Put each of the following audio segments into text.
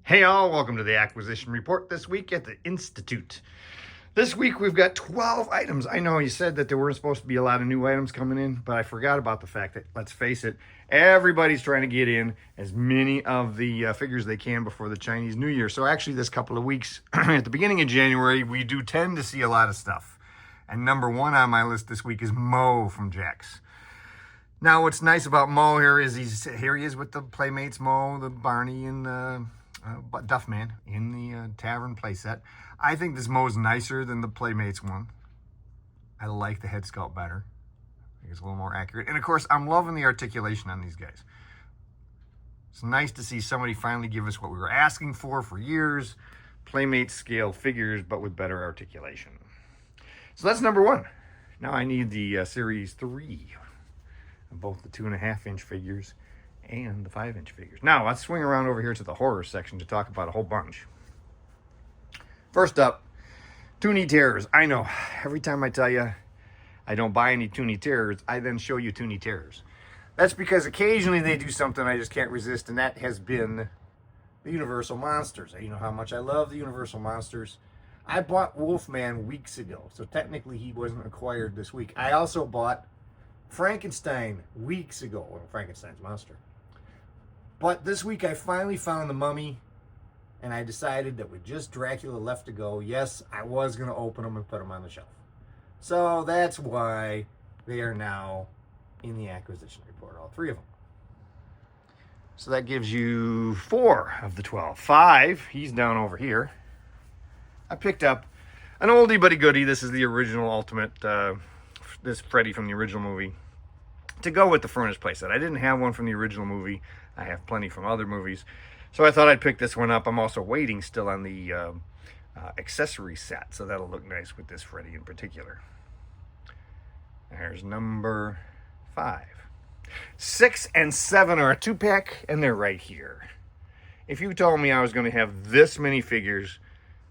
Hey all, welcome to the acquisition report this week at the Institute. This week we've got 12 items. I know you said that there weren't supposed to be a lot of new items coming in, but I forgot about the fact that, let's face it, everybody's trying to get in as many of the figures they can before the Chinese New Year. So actually this couple of weeks, at the beginning of January, we do tend to see a lot of stuff. And number one on my list this week is Mo from Jax. Now what's nice about Mo here is here he is with the Playmates Mo, the Barney, and Duffman in the tavern playset. I think this Mo is nicer than the Playmates one. I like the head sculpt better. I think it's a little more accurate. And of course, I'm loving the articulation on these guys. It's nice to see somebody finally give us what we were asking for years. Playmates scale figures, but with better articulation. So that's number one. Now I need the Series 3 of both the 2.5-inch figures and the 5-inch figures. Now, let's swing around over here to the horror section to talk about a whole bunch. First up, Toonie Terrors. I know, every time I tell you I don't buy any Toonie Terrors, I then show you Toonie Terrors. That's because occasionally they do something I just can't resist, and that has been the Universal Monsters. You know how much I love the Universal Monsters. I bought Wolfman weeks ago, so technically he wasn't acquired this week. I also bought Frankenstein weeks ago, well, Frankenstein's monster. But this week I finally found the Mummy, and I decided that with just Dracula left to go, yes, I was going to open them and put them on the shelf. So that's why they are now in the acquisition report, all three of them. So that gives you 4 of the 12. 5, he's down over here. I picked up an oldie but a goodie. This is the original Ultimate, this Freddy from the original movie, to go with the Furnace playset. I didn't have one from the original movie. I have plenty from other movies. So I thought I'd pick this one up. I'm also waiting still on the accessory set, so that'll look nice with this Freddy in particular. There's number 5. 6 and 7 are a 2-pack, and they're right here. If you told me I was going to have this many figures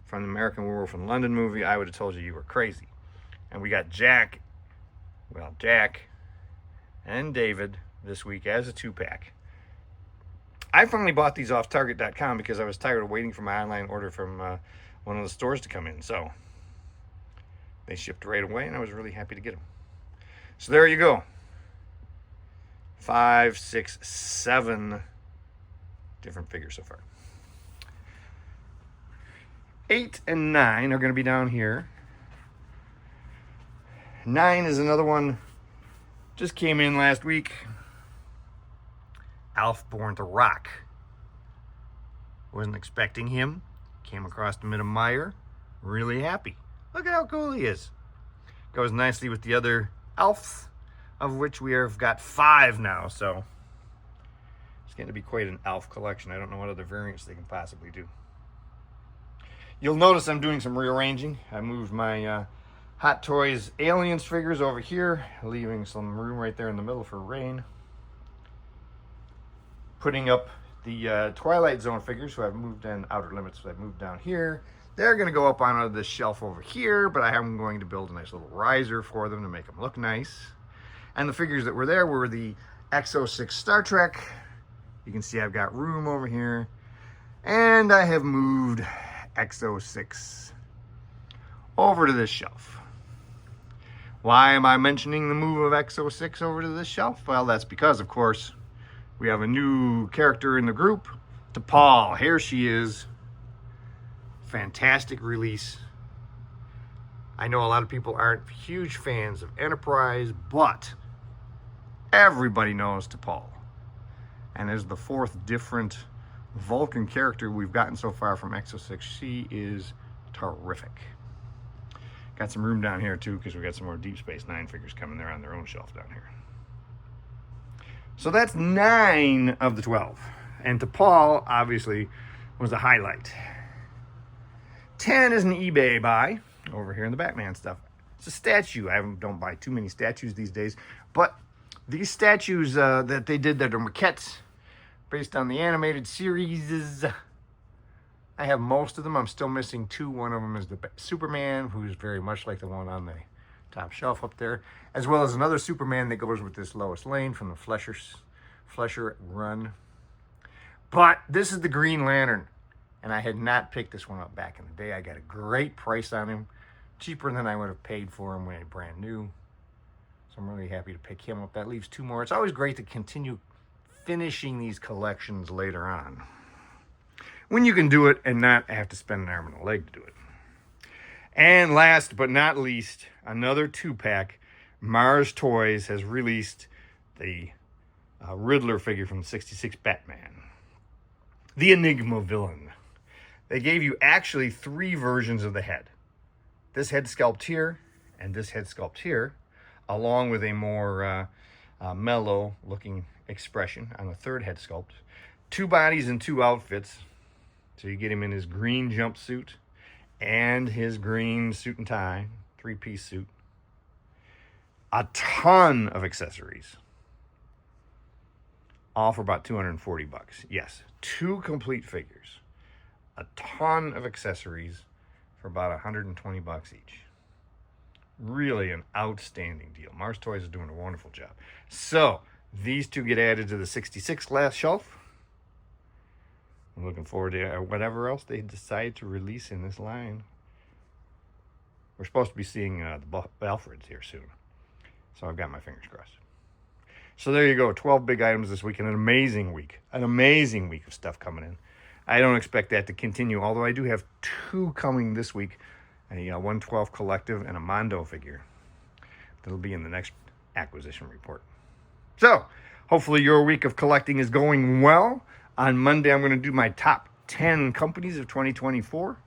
from the American Werewolf in London movie, I would have told you were crazy. And we got Jack and David this week as a 2-pack. I finally bought these off Target.com because I was tired of waiting for my online order from one of the stores to come in. So they shipped right away, and I was really happy to get them. So there you go. 5, 6, 7 different figures so far. 8 and 9 are going to be down here. 9 is another one. Just came in last week. Alf Born to Rock. Wasn't expecting him. Came across him in a mire. Really happy. Look at how cool he is. Goes nicely with the other Alfs, of which we have got 5 now. So it's going to be quite an Alf collection. I don't know what other variants they can possibly do. You'll notice I'm doing some rearranging. I moved my Hot Toys Aliens figures over here, leaving some room right there in the middle for Rain. Putting up the Twilight Zone figures, so I've moved in Outer Limits, so I've moved down here. They're going to go up on this shelf over here, but I am going to build a nice little riser for them to make them look nice. And the figures that were there were the X06 Star Trek. You can see I've got room over here. And I have moved X06 over to this shelf. Why am I mentioning the move of X06 over to this shelf? Well, that's because, of course, we have a new character in the group, T'Pol. Here she is. Fantastic release. I know a lot of people aren't huge fans of Enterprise, but everybody knows T'Pol. And as the 4th different Vulcan character we've gotten so far from X06, she is terrific. Got some room down here too, because we got some more Deep Space Nine figures coming there on their own shelf down here. So that's 9 of the 12. And T'Pol, obviously, was the highlight. 10 is an eBay buy over here in the Batman stuff. It's a statue. I don't buy too many statues these days. But these statues that they did that are maquettes based on the animated series, I have most of them. I'm still missing 2. One of them is the Superman, who's very much like the one on the top shelf up there, as well as another Superman that goes with this Lois Lane from the Flesher run. But this is the Green Lantern. And I had not picked this one up back in the day. I got a great price on him, cheaper than I would have paid for him when he was brand new. So I'm really happy to pick him up. That leaves 2 more. It's always great to continue finishing these collections later on, when you can do it and not have to spend an arm and a leg to do it. And last but not least, another 2-pack. Mars Toys has released the Riddler figure from the 66 Batman. The Enigma villain. They gave you actually 3 versions of the head. This head sculpt here and this head sculpt here, along with a more mellow looking expression on the 3rd head sculpt. 2 bodies and 2 outfits. So you get him in his green jumpsuit and his green suit and tie, 3-piece suit. A ton of accessories. All for about $240. Yes, 2 complete figures. A ton of accessories for about $120 each. Really an outstanding deal. Mars Toys is doing a wonderful job. So, these 2 get added to the 66 last shelf. I'm looking forward to whatever else they decide to release in this line. We're supposed to be seeing the Alfreds here soon. So I've got my fingers crossed. So there you go. 12 big items this week. And an amazing week. An amazing week of stuff coming in. I don't expect that to continue, although I do have 2 coming this week. A 112 Collective and a Mondo figure. That'll be in the next acquisition report. So, hopefully your week of collecting is going well. On Monday, I'm going to do my top 10 companies of 2024.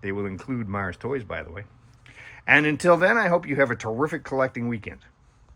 They will include Mars Toys, by the way. And until then, I hope you have a terrific collecting weekend.